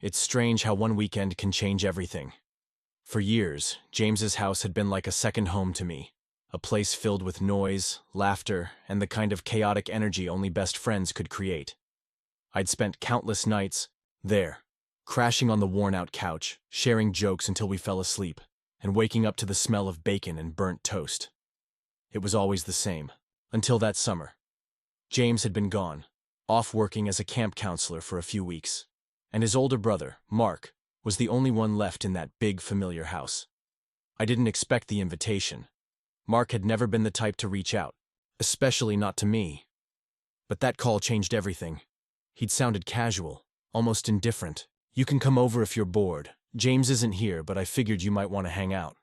It's strange how one weekend can change everything. For years, James's house had been like a second home to me, a place filled with noise, laughter, and the kind of chaotic energy only best friends could create. I'd spent countless nights there, crashing on the worn-out couch, sharing jokes until we fell asleep, and waking up to the smell of bacon and burnt toast. It was always the same, until that summer. James had been gone, off working as a camp counselor for a few weeks, and his older brother, Mark, was the only one left in that big, familiar house. I didn't expect the invitation. Mark had never been the type to reach out, especially not to me. But that call changed everything. He'd sounded casual, almost indifferent. "You can come over if you're bored. James isn't here, but I figured you might want to hang out."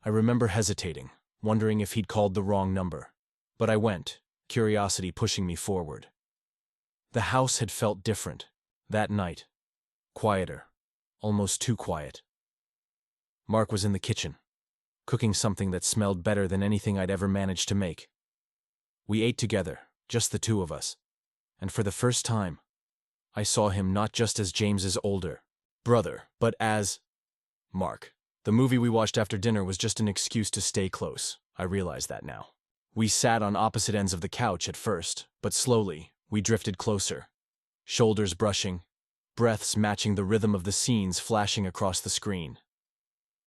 I remember hesitating, wondering if he'd called the wrong number. But I went, curiosity pushing me forward. The house had felt different, that night. Quieter, almost too quiet. Mark was in the kitchen, cooking something that smelled better than anything I'd ever managed to make. We ate together, just the two of us, and for the first time, I saw him not just as James's older brother, but as Mark. The movie we watched after dinner was just an excuse to stay close. I realize that now. We sat on opposite ends of the couch at first, but slowly, we drifted closer. Shoulders brushing, breaths matching the rhythm of the scenes flashing across the screen.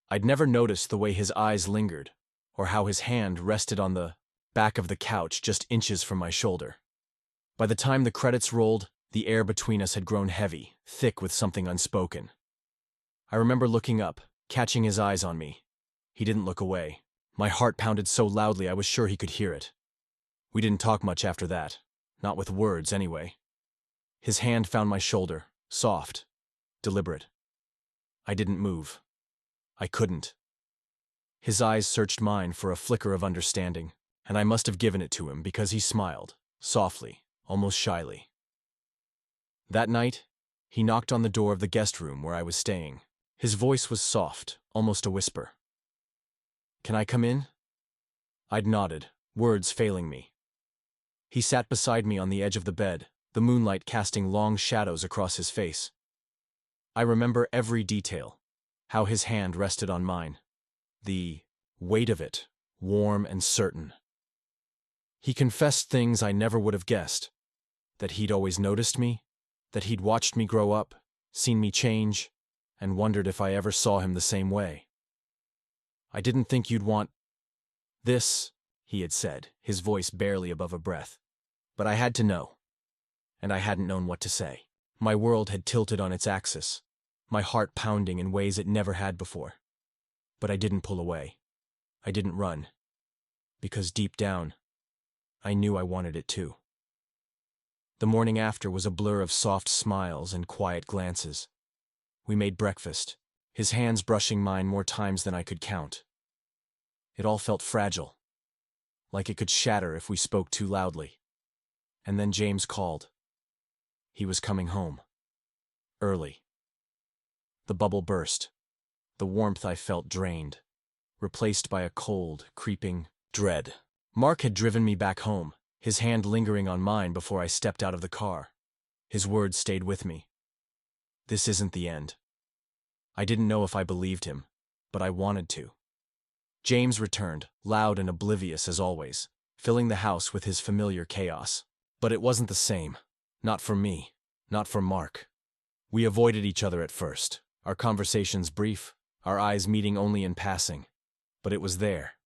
I'd never noticed the way his eyes lingered, or how his hand rested on the back of the couch just inches from my shoulder. By the time the credits rolled, the air between us had grown heavy, thick with something unspoken. I remember looking up, catching his eyes on me. He didn't look away. My heart pounded so loudly I was sure he could hear it. We didn't talk much after that, not with words anyway. His hand found my shoulder, soft, deliberate. I didn't move. I couldn't. His eyes searched mine for a flicker of understanding, and I must have given it to him because he smiled, softly, almost shyly. That night, he knocked on the door of the guest room where I was staying. His voice was soft, almost a whisper. "Can I come in?" I'd nodded, words failing me. He sat beside me on the edge of the bed, the moonlight casting long shadows across his face. I remember every detail, how his hand rested on mine. The weight of it, warm and certain. He confessed things I never would have guessed. That he'd always noticed me, that he'd watched me grow up, seen me change, and wondered if I ever saw him the same way. "I didn't think you'd want this," he had said, his voice barely above a breath. But I had to know, and I hadn't known what to say. My world had tilted on its axis, my heart pounding in ways it never had before. But I didn't pull away. I didn't run. Because deep down, I knew I wanted it too. The morning after was a blur of soft smiles and quiet glances. We made breakfast, his hands brushing mine more times than I could count. It all felt fragile, like it could shatter if we spoke too loudly. And then James called. He was coming home. Early. The bubble burst. The warmth I felt drained, replaced by a cold, creeping dread. Mark had driven me back home, his hand lingering on mine before I stepped out of the car. His words stayed with me. "This isn't the end." I didn't know if I believed him, but I wanted to. James returned, loud and oblivious as always, filling the house with his familiar chaos. But it wasn't the same. Not for me. Not for Mark. We avoided each other at first, our conversations brief, our eyes meeting only in passing. But it was there,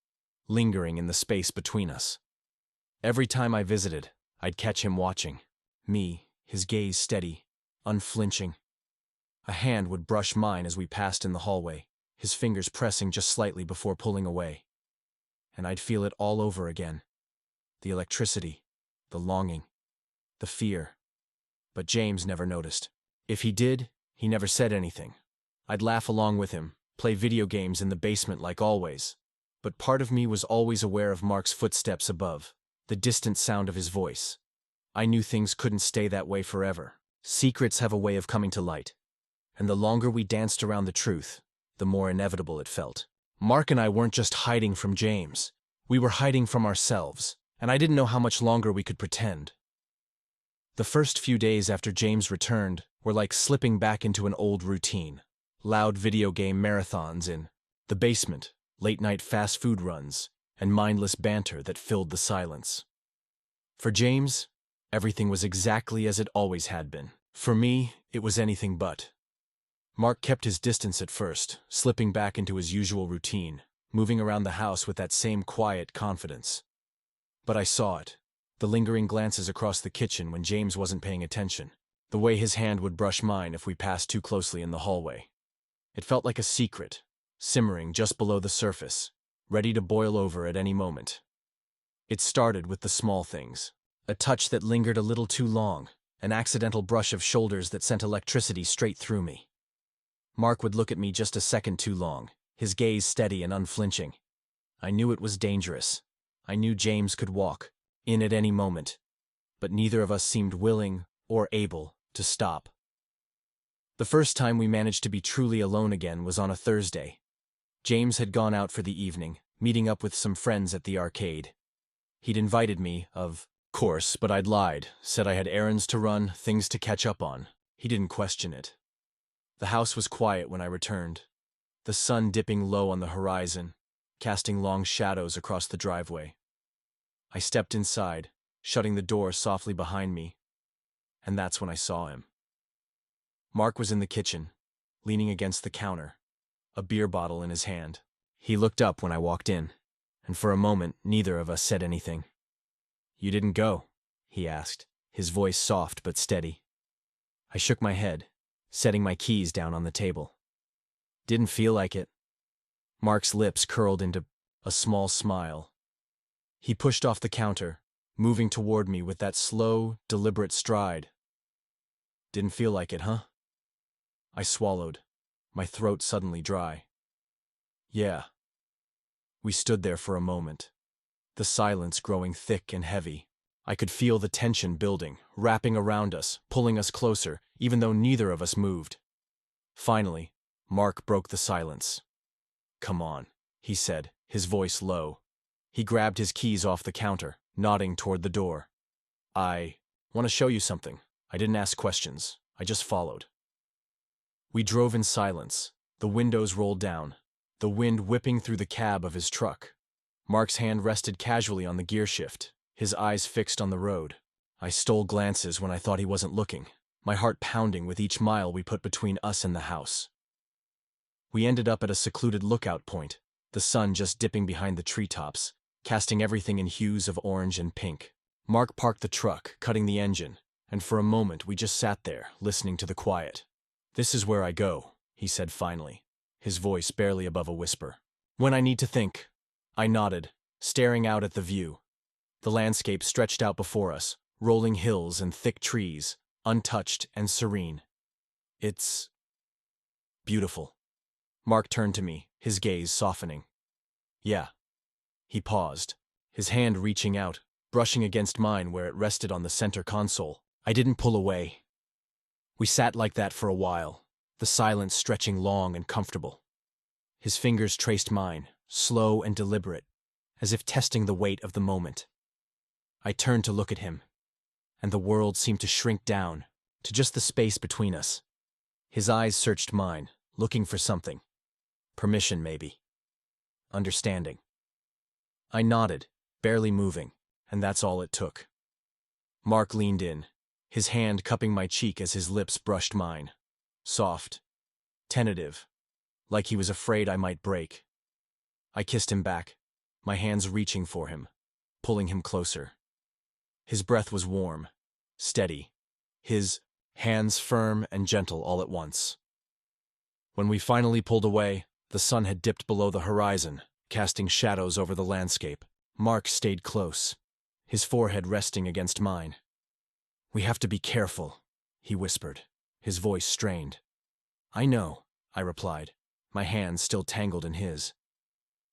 lingering in the space between us. Every time I visited, I'd catch him watching. Me, his gaze steady, unflinching. A hand would brush mine as we passed in the hallway, his fingers pressing just slightly before pulling away. And I'd feel it all over again. The electricity, the longing, the fear. But James never noticed. If he did, he never said anything. I'd laugh along with him, play video games in the basement like always. But part of me was always aware of Mark's footsteps above, the distant sound of his voice. I knew things couldn't stay that way forever. Secrets have a way of coming to light. And the longer we danced around the truth, the more inevitable it felt. Mark and I weren't just hiding from James. We were hiding from ourselves, and I didn't know how much longer we could pretend. The first few days after James returned were like slipping back into an old routine. Loud video game marathons in the basement, late-night fast food runs, and mindless banter that filled the silence. For James, everything was exactly as it always had been. For me, it was anything but. Mark kept his distance at first, slipping back into his usual routine, moving around the house with that same quiet confidence. But I saw it, the lingering glances across the kitchen when James wasn't paying attention, the way his hand would brush mine if we passed too closely in the hallway. It felt like a secret, simmering just below the surface, ready to boil over at any moment. It started with the small things, a touch that lingered a little too long, an accidental brush of shoulders that sent electricity straight through me. Mark would look at me just a second too long, his gaze steady and unflinching. I knew it was dangerous. I knew James could walk in at any moment, but neither of us seemed willing or able to stop. The first time we managed to be truly alone again was on a Thursday. James had gone out for the evening, meeting up with some friends at the arcade. He'd invited me, of course, but I'd lied, said I had errands to run, things to catch up on. He didn't question it. The house was quiet when I returned, the sun dipping low on the horizon, casting long shadows across the driveway. I stepped inside, shutting the door softly behind me, and that's when I saw him. Mark was in the kitchen, leaning against the counter, a beer bottle in his hand. He looked up when I walked in, and for a moment neither of us said anything. "You didn't go?" he asked, his voice soft but steady. I shook my head, setting my keys down on the table. "Didn't feel like it." Mark's lips curled into a small smile. He pushed off the counter, moving toward me with that slow, deliberate stride. "Didn't feel like it, huh?" I swallowed, my throat suddenly dry. "Yeah." We stood there for a moment, the silence growing thick and heavy. I could feel the tension building, wrapping around us, pulling us closer, even though neither of us moved. Finally, Mark broke the silence. "Come on," he said, his voice low. He grabbed his keys off the counter, nodding toward the door. "I want to show you something." I didn't ask questions. I just followed. We drove in silence, the windows rolled down, the wind whipping through the cab of his truck. Mark's hand rested casually on the gear shift, his eyes fixed on the road. I stole glances when I thought he wasn't looking, my heart pounding with each mile we put between us and the house. We ended up at a secluded lookout point, the sun just dipping behind the treetops, casting everything in hues of orange and pink. Mark parked the truck, cutting the engine, and for a moment we just sat there, listening to the quiet. "This is where I go," he said finally, his voice barely above a whisper. "When I need to think." I nodded, staring out at the view. The landscape stretched out before us, rolling hills and thick trees, untouched and serene. "It's beautiful." Mark turned to me, his gaze softening. "Yeah." He paused, his hand reaching out, brushing against mine where it rested on the center console. I didn't pull away. We sat like that for a while, the silence stretching long and comfortable. His fingers traced mine, slow and deliberate, as if testing the weight of the moment. I turned to look at him, and the world seemed to shrink down to just the space between us. His eyes searched mine, looking for something. Permission, maybe. Understanding. I nodded, barely moving, and that's all it took. Mark leaned in, his hand cupping my cheek as his lips brushed mine. Soft, tentative, like he was afraid I might break. I kissed him back, my hands reaching for him, pulling him closer. His breath was warm, steady, his hands firm and gentle all at once. When we finally pulled away, the sun had dipped below the horizon, casting shadows over the landscape. Mark stayed close, his forehead resting against mine. "We have to be careful," he whispered, his voice strained. "I know," I replied, my hands still tangled in his.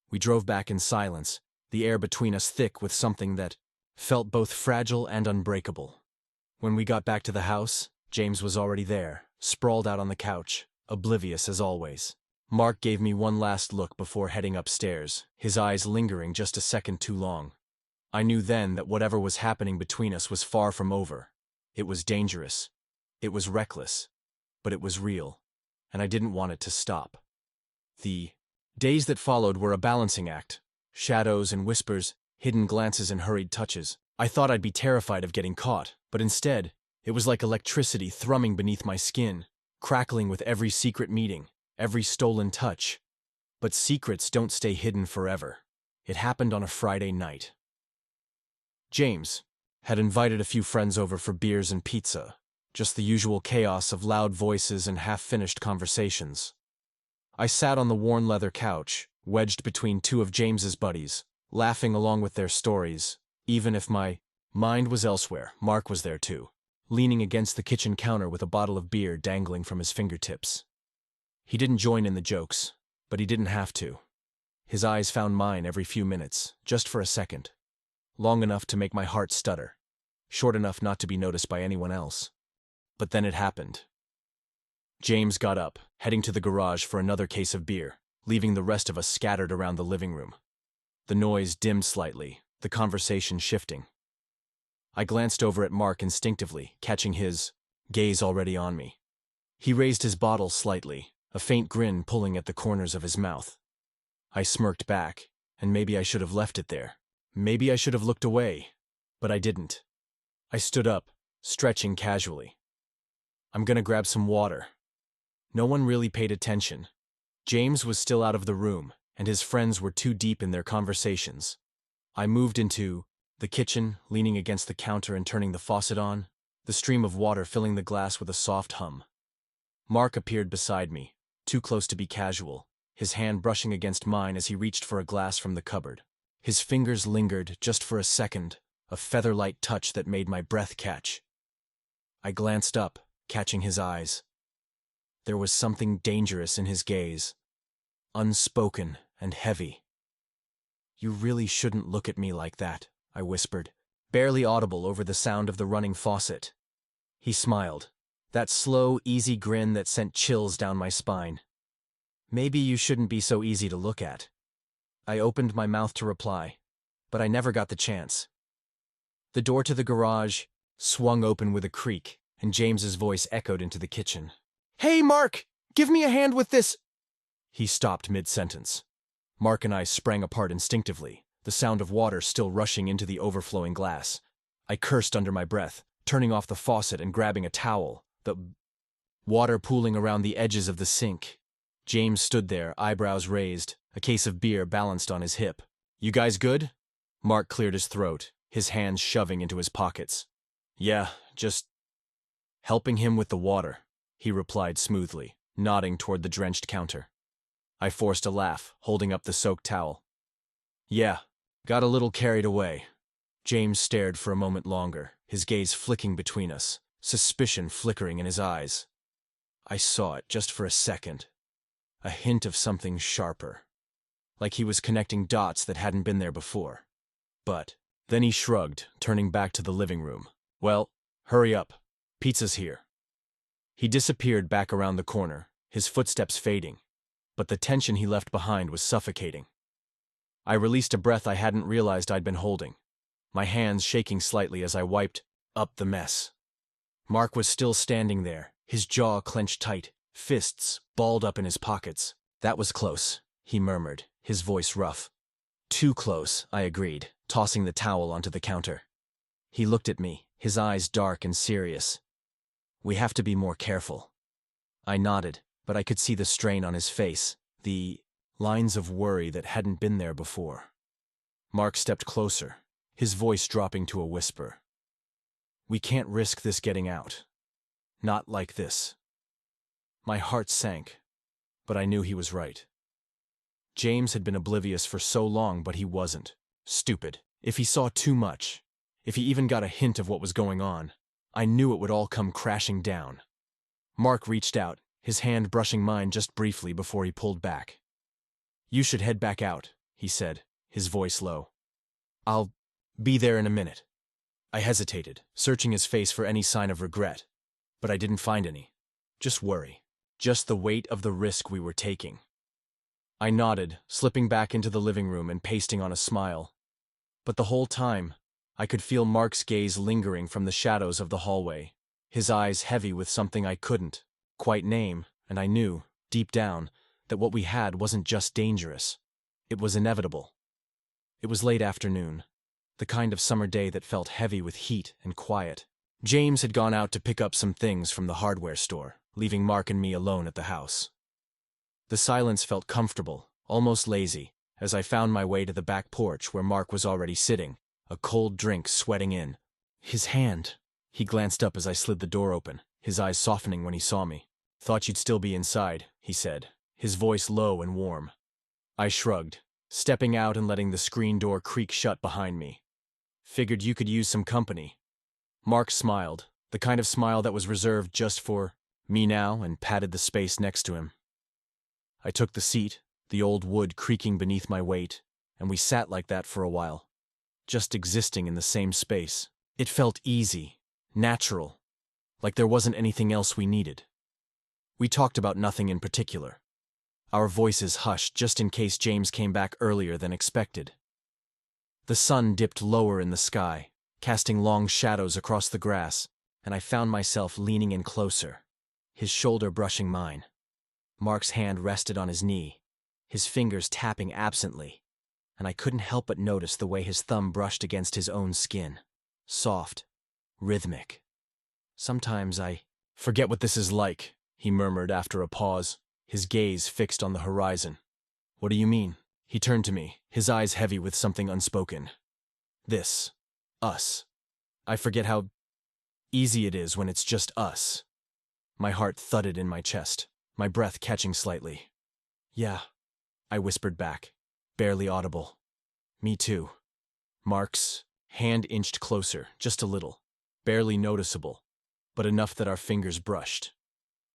We drove back in silence, the air between us thick with something that felt both fragile and unbreakable. When we got back to the house, James was already there, sprawled out on the couch, oblivious as always. Mark gave me one last look before heading upstairs, his eyes lingering just a second too long. I knew then that whatever was happening between us was far from over. It was dangerous. It was reckless. but it was real, and I didn't want it to stop. The days that followed were a balancing act. Shadows and whispers, hidden glances and hurried touches. I thought I'd be terrified of getting caught, but instead, it was like electricity thrumming beneath my skin, crackling with every secret meeting, every stolen touch. But secrets don't stay hidden forever. It happened on a Friday night. James had invited a few friends over for beers and pizza, just the usual chaos of loud voices and half-finished conversations. I sat on the worn leather couch, wedged between two of James's buddies, laughing along with their stories. Even if my mind was elsewhere, Mark was there too, leaning against the kitchen counter with a bottle of beer dangling from his fingertips. He didn't join in the jokes, but he didn't have to. His eyes found mine every few minutes, just for a second. Long enough to make my heart stutter, short enough not to be noticed by anyone else. But then it happened. James got up, heading to the garage for another case of beer, leaving the rest of us scattered around the living room. The noise dimmed slightly, the conversation shifting. I glanced over at Mark instinctively, catching his gaze already on me. He raised his bottle slightly, a faint grin pulling at the corners of his mouth. I smirked back, and maybe I should have left it there. Maybe I should have looked away, but I didn't. I stood up, stretching casually. I'm gonna grab some water. No one really paid attention. James was still out of the room, and his friends were too deep in their conversations. I moved into the kitchen, leaning against the counter and turning the faucet on, the stream of water filling the glass with a soft hum. Mark appeared beside me, too close to be casual, his hand brushing against mine as he reached for a glass from the cupboard. His fingers lingered just for a second, a feather-light touch that made my breath catch. I glanced up, catching his eyes. There was something dangerous in his gaze, unspoken and heavy. "You really shouldn't look at me like that," I whispered, barely audible over the sound of the running faucet. He smiled, that slow, easy grin that sent chills down my spine. "Maybe you shouldn't be so easy to look at." I opened my mouth to reply, but I never got the chance. The door to the garage swung open with a creak, and James's voice echoed into the kitchen. "Hey, Mark! Give me a hand with this!" He stopped mid-sentence. Mark and I sprang apart instinctively, the sound of water still rushing into the overflowing glass. I cursed under my breath, turning off the faucet and grabbing a towel, the water pooling around the edges of the sink. James stood there, eyebrows raised, a case of beer balanced on his hip. "You guys good?" Mark cleared his throat, his hands shoving into his pockets. "Yeah, just helping him with the water," he replied smoothly, nodding toward the drenched counter. I forced a laugh, holding up the soaked towel. "Yeah, got a little carried away." James stared for a moment longer, his gaze flicking between us, suspicion flickering in his eyes. I saw it just for a second. A hint of something sharper. Like he was connecting dots that hadn't been there before. But then he shrugged, turning back to the living room. "Well, hurry up. Pizza's here." He disappeared back around the corner, his footsteps fading, but the tension he left behind was suffocating. I released a breath I hadn't realized I'd been holding, my hands shaking slightly as I wiped up the mess. Mark was still standing there, his jaw clenched tight, fists balled up in his pockets. "That was close," he murmured, his voice rough. "Too close," I agreed, tossing the towel onto the counter. He looked at me, his eyes dark and serious. "We have to be more careful." I nodded, but I could see the strain on his face, the lines of worry that hadn't been there before. Mark stepped closer, his voice dropping to a whisper. "We can't risk this getting out. Not like this." My heart sank, but I knew he was right. James had been oblivious for so long, but he wasn't. Stupid. If he saw too much, if he even got a hint of what was going on, I knew it would all come crashing down. Mark reached out, his hand brushing mine just briefly before he pulled back. "You should head back out," he said, his voice low. "I'll be there in a minute." I hesitated, searching his face for any sign of regret, but I didn't find any. Just worry. Just the weight of the risk we were taking. I nodded, slipping back into the living room and pasting on a smile. But the whole time, I could feel Mark's gaze lingering from the shadows of the hallway, his eyes heavy with something I couldn't quite name, and I knew, deep down, that what we had wasn't just dangerous. It was inevitable. It was late afternoon, the kind of summer day that felt heavy with heat and quiet. James had gone out to pick up some things from the hardware store, leaving Mark and me alone at the house. The silence felt comfortable, almost lazy, as I found my way to the back porch where Mark was already sitting, a cold drink sweating in. His hand. He glanced up as I slid the door open, his eyes softening when he saw me. "Thought you'd still be inside," he said, his voice low and warm. I shrugged, stepping out and letting the screen door creak shut behind me. "Figured you could use some company." Mark smiled, the kind of smile that was reserved just for me now, and patted the space next to him. I took the seat, the old wood creaking beneath my weight, and we sat like that for a while, just existing in the same space. It felt easy, natural, like there wasn't anything else we needed. We talked about nothing in particular. Our voices hushed just in case James came back earlier than expected. The sun dipped lower in the sky, casting long shadows across the grass, and I found myself leaning in closer, his shoulder brushing mine. Mark's hand rested on his knee, his fingers tapping absently, and I couldn't help but notice the way his thumb brushed against his own skin. Soft, rhythmic. "Sometimes I forget what this is like," he murmured after a pause, his gaze fixed on the horizon. "What do you mean?" He turned to me, his eyes heavy with something unspoken. "This. Us. I forget how easy it is when it's just us." My heart thudded in my chest, my breath catching slightly. "Yeah," I whispered back, barely audible. "Me too." Mark's hand inched closer, just a little, barely noticeable, but enough that our fingers brushed.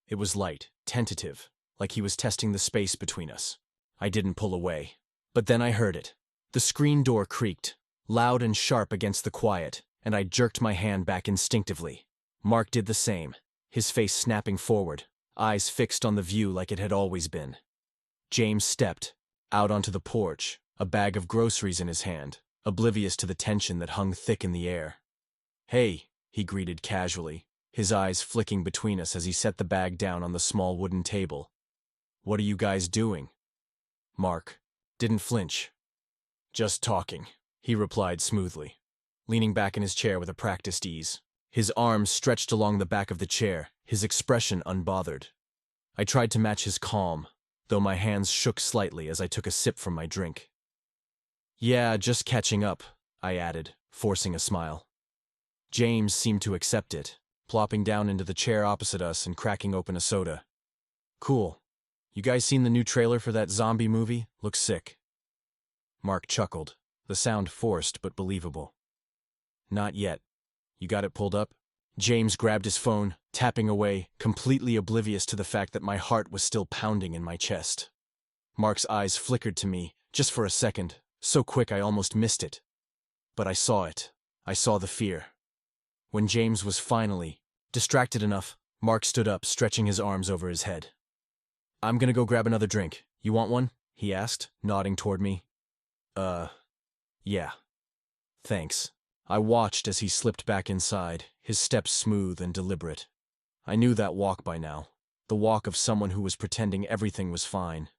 It was light, tentative, like he was testing the space between us. I didn't pull away. But then I heard it. The screen door creaked, loud and sharp against the quiet, and I jerked my hand back instinctively. Mark did the same, his face snapping forward, eyes fixed on the view like it had always been. James stepped out onto the porch, a bag of groceries in his hand, oblivious to the tension that hung thick in the air. "Hey," he greeted casually, his eyes flicking between us as he set the bag down on the small wooden table. "What are you guys doing?" Mark didn't flinch. "Just talking," he replied smoothly, leaning back in his chair with a practiced ease. His arms stretched along the back of the chair, his expression unbothered. I tried to match his calm, though my hands shook slightly as I took a sip from my drink. "Yeah, just catching up," I added, forcing a smile. James seemed to accept it, plopping down into the chair opposite us and cracking open a soda. "Cool. You guys seen the new trailer for that zombie movie? Looks sick." Mark chuckled, the sound forced but believable. "Not yet. You got it pulled up?" James grabbed his phone, tapping away, completely oblivious to the fact that my heart was still pounding in my chest. Mark's eyes flickered to me, just for a second, so quick I almost missed it. But I saw it. I saw the fear. When James was finally distracted enough, Mark stood up, stretching his arms over his head. "I'm gonna go grab another drink. You want one?" he asked, nodding toward me. Yeah. Thanks." I watched as he slipped back inside, his steps smooth and deliberate. I knew that walk by now, the walk of someone who was pretending everything was fine.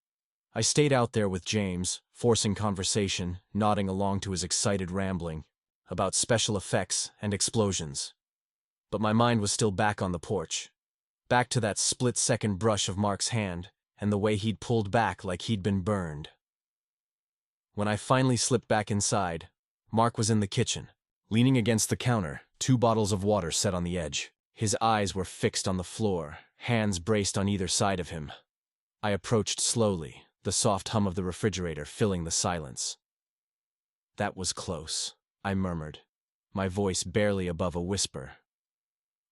I stayed out there with James, forcing conversation, nodding along to his excited rambling about special effects and explosions. But my mind was still back on the porch, back to that split-second brush of Mark's hand and the way he'd pulled back like he'd been burned. When I finally slipped back inside, Mark was in the kitchen, leaning against the counter, 2 bottles of water set on the edge. His eyes were fixed on the floor, hands braced on either side of him. I approached slowly, the soft hum of the refrigerator filling the silence. "That was close," I murmured, my voice barely above a whisper.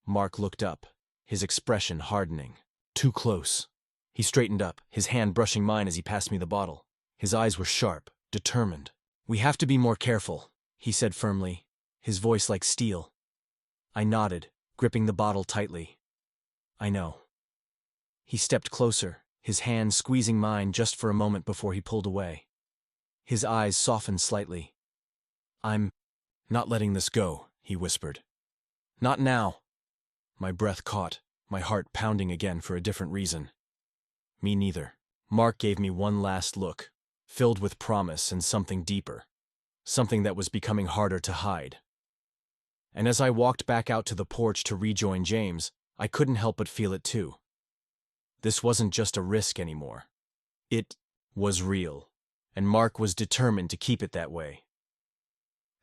Mark looked up, his expression hardening. "Too close." He straightened up, his hand brushing mine as he passed me the bottle. His eyes were sharp, determined. "We have to be more careful," he said firmly, his voice like steel. I nodded, gripping the bottle tightly. "I know." He stepped closer, his hand squeezing mine just for a moment before he pulled away. His eyes softened slightly. "I'm not letting this go," he whispered. "Not now." My breath caught, my heart pounding again for a different reason. Me neither. Mark gave me one last look, filled with promise and something deeper, something that was becoming harder to hide. And as I walked back out to the porch to rejoin James, I couldn't help but feel it too. This wasn't just a risk anymore. It was real, and Mark was determined to keep it that way.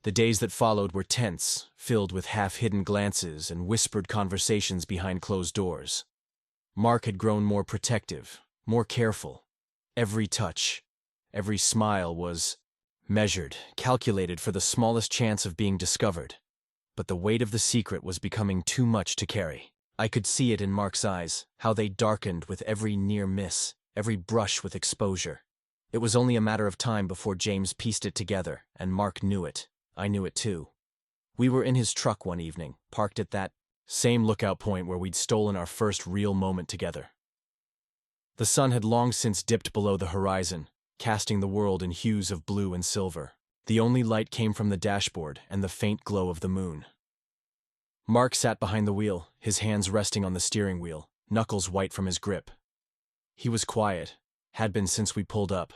The days that followed were tense, filled with half-hidden glances and whispered conversations behind closed doors. Mark had grown more protective, more careful. Every touch, every smile was measured, calculated for the smallest chance of being discovered. But the weight of the secret was becoming too much to carry. I could see it in Mark's eyes, how they darkened with every near miss, every brush with exposure. It was only a matter of time before James pieced it together, and Mark knew it. I knew it too. We were in his truck one evening, parked at that same lookout point where we'd stolen our first real moment together. The sun had long since dipped below the horizon, casting the world in hues of blue and silver. The only light came from the dashboard and the faint glow of the moon. Mark sat behind the wheel, his hands resting on the steering wheel, knuckles white from his grip. He was quiet, had been since we pulled up.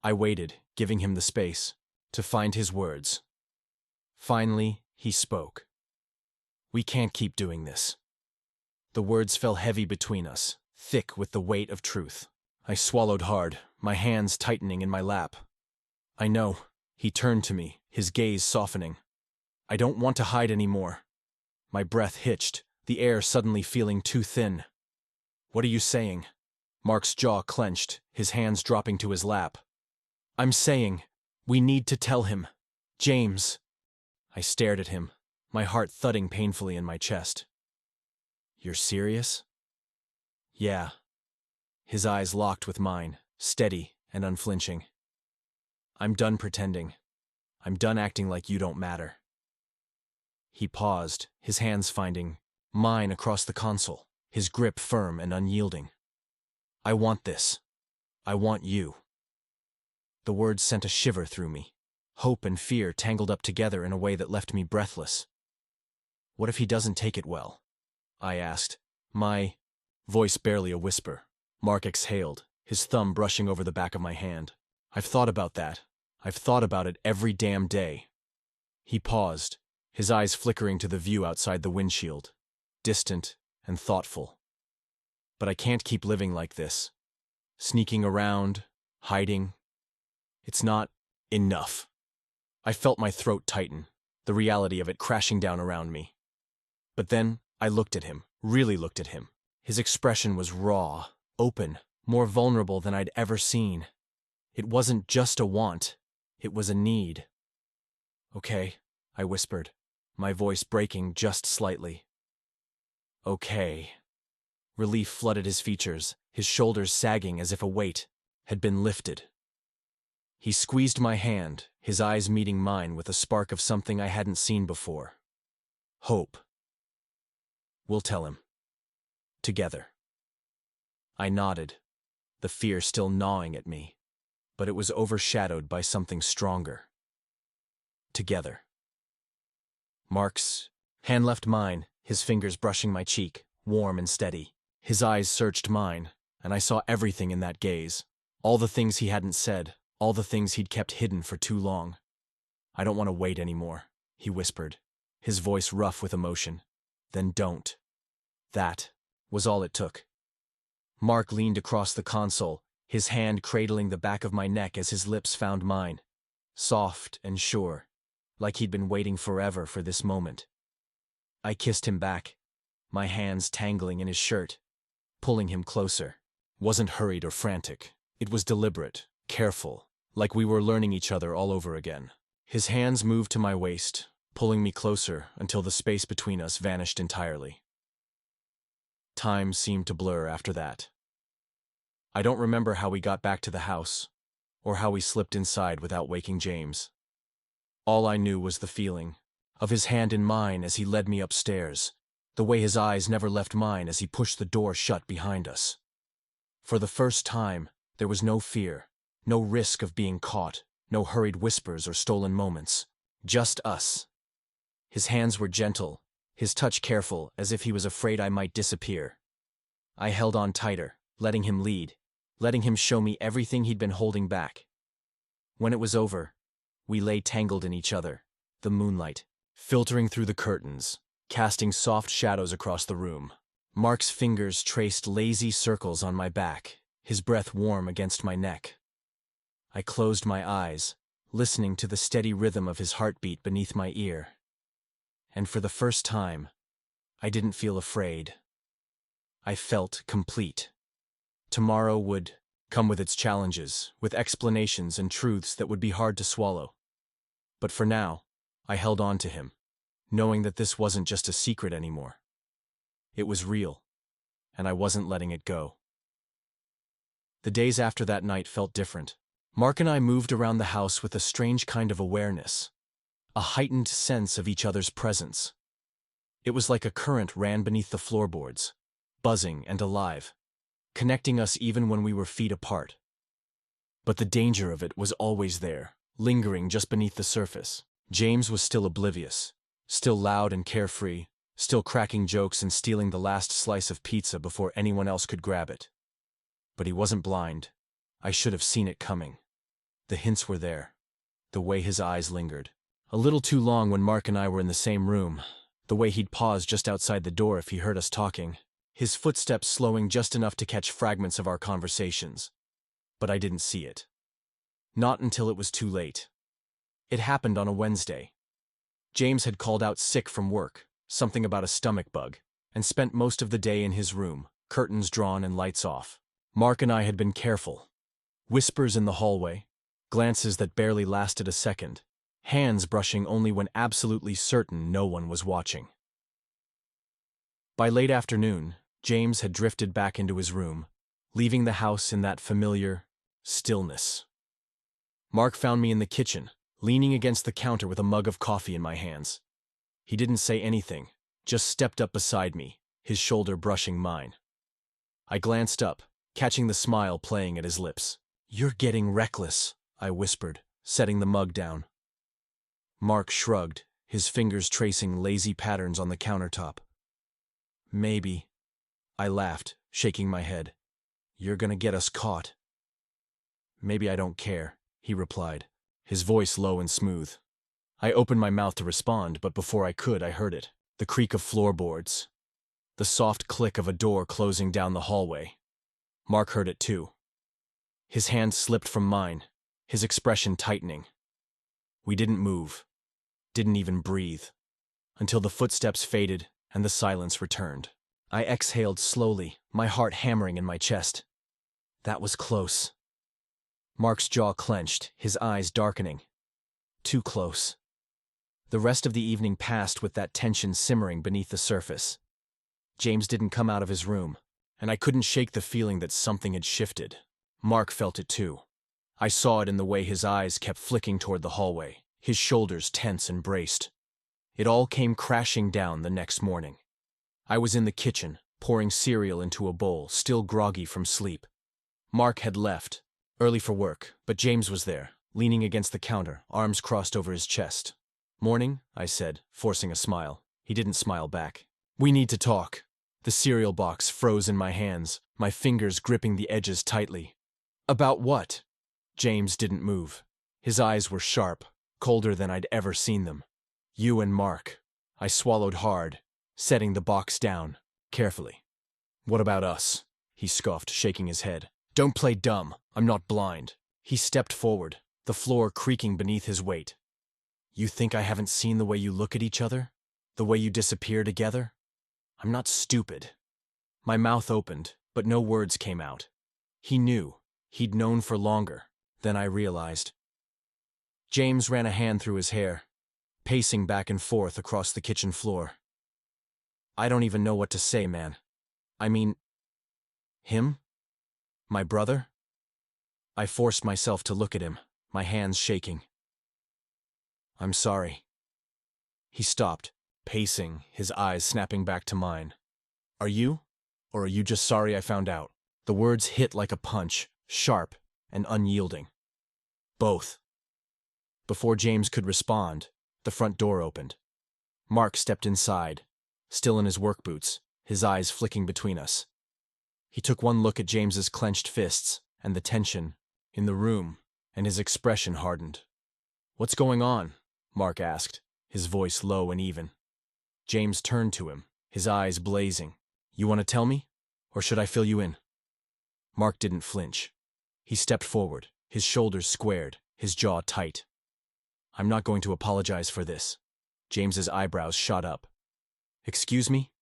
I waited, giving him the space to find his words. Finally, he spoke. "We can't keep doing this." The words fell heavy between us, thick with the weight of truth. I swallowed hard, my hands tightening in my lap. "I know." He turned to me, his gaze softening. "I don't want to hide anymore." My breath hitched, the air suddenly feeling too thin. "What are you saying?" Mark's jaw clenched, his hands dropping to his lap. "I'm saying, we need to tell him. James." I stared at him, my heart thudding painfully in my chest. "You're serious?" "Yeah." His eyes locked with mine, steady and unflinching. "I'm done pretending. I'm done acting like you don't matter." He paused, his hands finding mine across the console, his grip firm and unyielding. "I want this. I want you." The words sent a shiver through me. Hope and fear tangled up together in a way that left me breathless. "What if he doesn't take it well?" I asked, my voice barely a whisper. Mark exhaled, his thumb brushing over the back of my hand. "I've thought about that. I've thought about it every damn day." He paused, his eyes flickering to the view outside the windshield, distant and thoughtful. "But I can't keep living like this. Sneaking around, hiding. It's not enough." I felt my throat tighten, the reality of it crashing down around me. But then I looked at him, really looked at him. His expression was raw, open, more vulnerable than I'd ever seen. It wasn't just a want, it was a need. "Okay," I whispered, my voice breaking just slightly. "Okay." Relief flooded his features, his shoulders sagging as if a weight had been lifted. He squeezed my hand, his eyes meeting mine with a spark of something I hadn't seen before. Hope. "We'll tell him. Together." I nodded, the fear still gnawing at me, but it was overshadowed by something stronger. Together. Mark's hand left mine, his fingers brushing my cheek, warm and steady. His eyes searched mine, and I saw everything in that gaze. All the things he hadn't said, all the things he'd kept hidden for too long. "I don't want to wait anymore," he whispered, his voice rough with emotion. "Then don't." That was all it took. Mark leaned across the console, his hand cradling the back of my neck as his lips found mine. Soft and sure, like he'd been waiting forever for this moment. I kissed him back, my hands tangling in his shirt, pulling him closer. Wasn't hurried or frantic. It was deliberate, careful, like we were learning each other all over again. His hands moved to my waist, pulling me closer until the space between us vanished entirely. Time seemed to blur after that. I don't remember how we got back to the house, or how we slipped inside without waking James. All I knew was the feeling of his hand in mine as he led me upstairs, the way his eyes never left mine as he pushed the door shut behind us. For the first time, there was no fear, no risk of being caught, no hurried whispers or stolen moments. Just us. His hands were gentle, his touch careful, as if he was afraid I might disappear. I held on tighter, letting him lead, letting him show me everything he'd been holding back. When it was over, we lay tangled in each other, the moonlight filtering through the curtains, casting soft shadows across the room. Mark's fingers traced lazy circles on my back, his breath warm against my neck. I closed my eyes, listening to the steady rhythm of his heartbeat beneath my ear. And for the first time, I didn't feel afraid. I felt complete. Tomorrow would come with its challenges, with explanations and truths that would be hard to swallow. But for now, I held on to him, knowing that this wasn't just a secret anymore. It was real, and I wasn't letting it go. The days after that night felt different. Mark and I moved around the house with a strange kind of awareness, a heightened sense of each other's presence. It was like a current ran beneath the floorboards, buzzing and alive, connecting us even when we were feet apart. But the danger of it was always there, lingering just beneath the surface. James was still oblivious, still loud and carefree, still cracking jokes and stealing the last slice of pizza before anyone else could grab it. But he wasn't blind. I should have seen it coming. The hints were there, the way his eyes lingered. A little too long when Mark and I were in the same room, the way he'd pause just outside the door if he heard us talking, his footsteps slowing just enough to catch fragments of our conversations. But I didn't see it. Not until it was too late. It happened on a Wednesday. James had called out sick from work, something about a stomach bug, and spent most of the day in his room, curtains drawn and lights off. Mark and I had been careful. Whispers in the hallway, glances that barely lasted a second, hands brushing only when absolutely certain no one was watching. By late afternoon, James had drifted back into his room, leaving the house in that familiar stillness. Mark found me in the kitchen, leaning against the counter with a mug of coffee in my hands. He didn't say anything, just stepped up beside me, his shoulder brushing mine. I glanced up, catching the smile playing at his lips. "You're getting reckless," I whispered, setting the mug down. Mark shrugged, his fingers tracing lazy patterns on the countertop. "Maybe." I laughed, shaking my head. "You're gonna get us caught." "Maybe I don't care," he replied, his voice low and smooth. I opened my mouth to respond, but before I could, I heard it. The creak of floorboards. The soft click of a door closing down the hallway. Mark heard it too. His hand slipped from mine, his expression tightening. We didn't move, didn't even breathe, until the footsteps faded and the silence returned. I exhaled slowly, my heart hammering in my chest. That was close. Mark's jaw clenched, his eyes darkening. Too close. The rest of the evening passed with that tension simmering beneath the surface. James didn't come out of his room, and I couldn't shake the feeling that something had shifted. Mark felt it too. I saw it in the way his eyes kept flicking toward the hallway, his shoulders tense and braced. It all came crashing down the next morning. I was in the kitchen, pouring cereal into a bowl, still groggy from sleep. Mark had left, early for work, but James was there, leaning against the counter, arms crossed over his chest. "Morning," I said, forcing a smile. He didn't smile back. "We need to talk." The cereal box froze in my hands, my fingers gripping the edges tightly. "About what?" James didn't move. His eyes were sharp, colder than I'd ever seen them. "You and Mark." I swallowed hard, setting the box down, carefully. "What about us?" he scoffed, shaking his head. "Don't play dumb. I'm not blind." He stepped forward, the floor creaking beneath his weight. "You think I haven't seen the way you look at each other? The way you disappear together? I'm not stupid." My mouth opened, but no words came out. He knew. He'd known for longer than I realized. James ran a hand through his hair, pacing back and forth across the kitchen floor. "I don't even know what to say, man. I mean, him? My brother?" I forced myself to look at him, my hands shaking. "I'm sorry." He stopped, pacing, his eyes snapping back to mine. "Are you? Or are you just sorry I found out?" The words hit like a punch, sharp and unyielding. "Both." Before James could respond, the front door opened. Mark stepped inside, still in his work boots, his eyes flicking between us. He took one look at James's clenched fists and the tension in the room, and his expression hardened. "What's going on?" Mark asked, his voice low and even. James turned to him, his eyes blazing. "You want to tell me? Or should I fill you in?" Mark didn't flinch. He stepped forward, his shoulders squared, his jaw tight. "I'm not going to apologize for this." James's eyebrows shot up. "Excuse me?"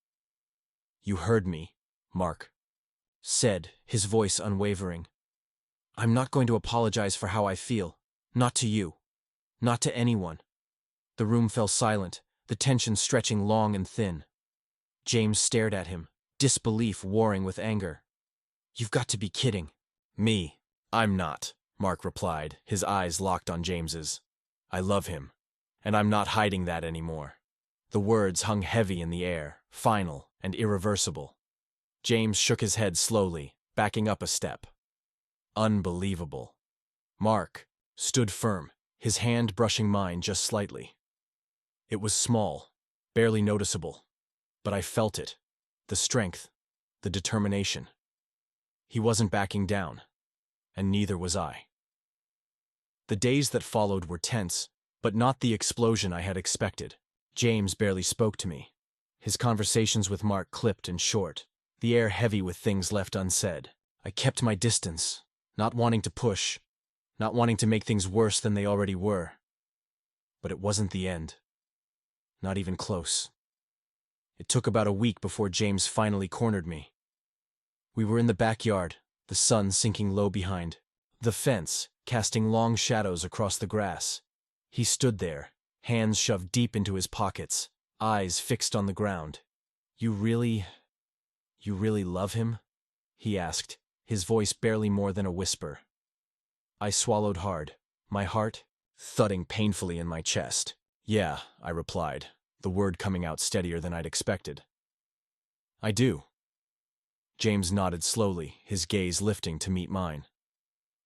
"You heard me," Mark said, his voice unwavering. "I'm not going to apologize for how I feel. Not to you. Not to anyone." The room fell silent, the tension stretching long and thin. James stared at him, disbelief warring with anger. "You've got to be kidding." "Me? I'm not," Mark replied, his eyes locked on James's. "I love him, and I'm not hiding that anymore." The words hung heavy in the air, final and irreversible. James shook his head slowly, backing up a step. Unbelievable. Mark stood firm, his hand brushing mine just slightly. It was small, barely noticeable, but I felt it, the strength, the determination. He wasn't backing down, and neither was I. The days that followed were tense, but not the explosion I had expected. James barely spoke to me. His conversations with Mark clipped and short, the air heavy with things left unsaid. I kept my distance, not wanting to push, not wanting to make things worse than they already were. But it wasn't the end. Not even close. It took about a week before James finally cornered me. We were in the backyard, the sun sinking low behind the fence, casting long shadows across the grass. He stood there, hands shoved deep into his pockets, eyes fixed on the ground. You really love him?" he asked, his voice barely more than a whisper. I swallowed hard, my heart thudding painfully in my chest. "Yeah," I replied, the word coming out steadier than I'd expected. "I do." James nodded slowly, his gaze lifting to meet mine.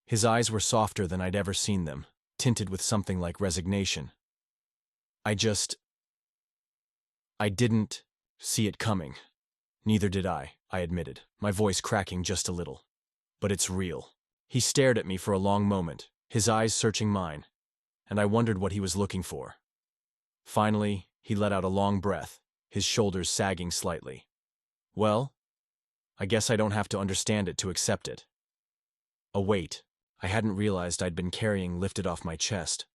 His eyes were softer than I'd ever seen them, tinted with something like resignation. I didn't see it coming." "Neither did I admitted, my voice cracking just a little. "But it's real." He stared at me for a long moment, his eyes searching mine, and I wondered what he was looking for. Finally, he let out a long breath, his shoulders sagging slightly. "Well, I guess I don't have to understand it to accept it." A weight I hadn't realized I'd been carrying lifted off my chest.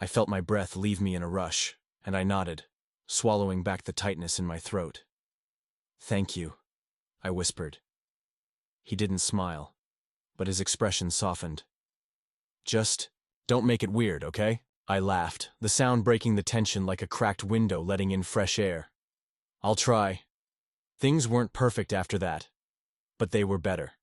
I felt my breath leave me in a rush, and I nodded, swallowing back the tightness in my throat. "Thank you," I whispered. He didn't smile, but his expression softened. "Just don't make it weird, okay?" I laughed, the sound breaking the tension like a cracked window letting in fresh air. "I'll try." Things weren't perfect after that, but they were better.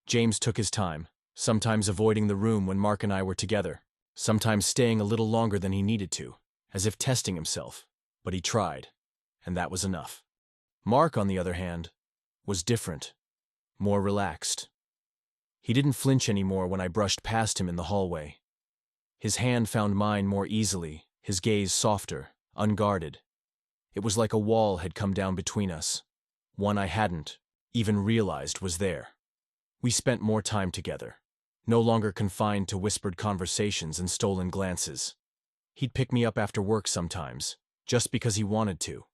James took his time, sometimes avoiding the room when Mark and I were together, sometimes staying a little longer than he needed to, as if testing himself, but he tried, and that was enough. Mark, on the other hand, was different, more relaxed. He didn't flinch anymore when I brushed past him in the hallway. His hand found mine more easily, his gaze softer, unguarded. It was like a wall had come down between us, one I hadn't even realized was there. We spent more time together, no longer confined to whispered conversations and stolen glances. He'd pick me up after work sometimes, just because he wanted to.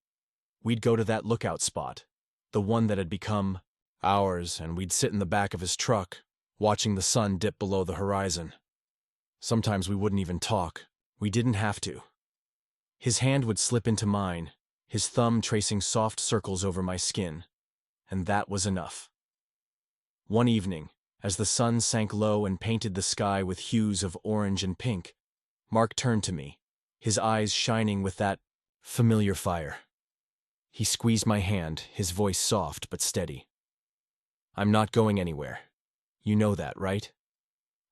We'd go to that lookout spot, the one that had become ours, and we'd sit in the back of his truck, watching the sun dip below the horizon. Sometimes we wouldn't even talk. We didn't have to. His hand would slip into mine, his thumb tracing soft circles over my skin, and that was enough. One evening, as the sun sank low and painted the sky with hues of orange and pink, Mark turned to me, his eyes shining with that familiar fire. He squeezed my hand, his voice soft but steady. "I'm not going anywhere. You know that, right?"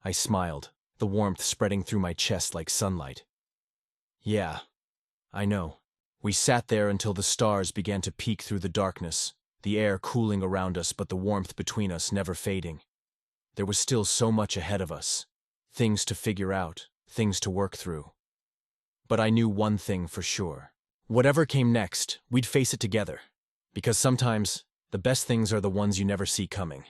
I smiled, the warmth spreading through my chest like sunlight. "Yeah, I know." We sat there until the stars began to peek through the darkness, the air cooling around us but the warmth between us never fading. There was still so much ahead of us, things to figure out, things to work through. But I knew one thing for sure. Whatever came next, we'd face it together. Because sometimes, the best things are the ones you never see coming.